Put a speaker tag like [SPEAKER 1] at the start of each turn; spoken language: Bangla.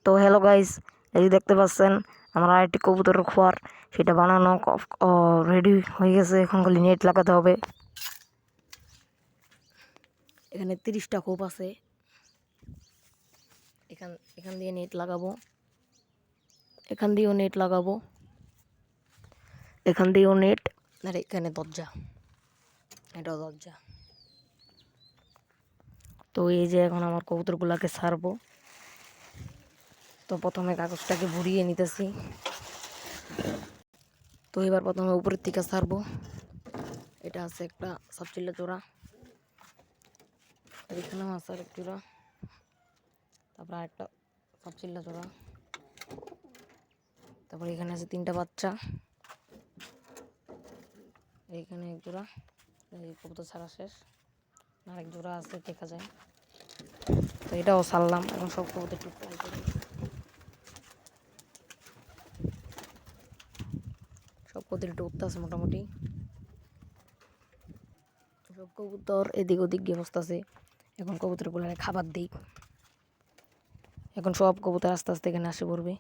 [SPEAKER 1] তো হ্যালো গাইস, এই যে দেখতে পাচ্ছেন আমার আরেকটি কবুতরের খোয়ার, সেটা বানানো রেডি হয়ে গেছে। এখন খালি নেট লাগাতে হবে। এখানে 30টা খোপ আছে। এখান দিয়ে নেট লাগাবো, এখান দিয়েও নেট লাগাবো, এখান দিয়েও নেট, আর এখানে দরজা, এটাও দরজা। তো এই যে এখন আমার কবুতরগুলাকে ছাড়বো। তো প্রথমে কাগজটাকে ভরিয়ে নিতেছি। তো এবার প্রথমে উপরের থেকে ছাড়বো। এটা আছে একটা সাপচিল্লা চোরা, এখানেও আছে আরেক চোরা, তারপর আরেকটা সাপচিল্লা চোরা, তারপর এখানে আছে 3টা বাচ্চা, এইখানে এক জোড়া। এই কবুতর ছাড়া শেষ, আরেক জোড়া আছে দেখা যায়। তো এটাও ছাড়লাম। এখন সব কবুতর একটু ট্রাই করি। সব কবুতর একটু উঠতে আছে মোটামুটি। সব কবুতর এদিক ওদিক গিয়ে বসতেছে। এখন কবুতরগুলো খাবার দিই। এখন সব কবুতর আস্তে আস্তে এখানে আসে পড়বে।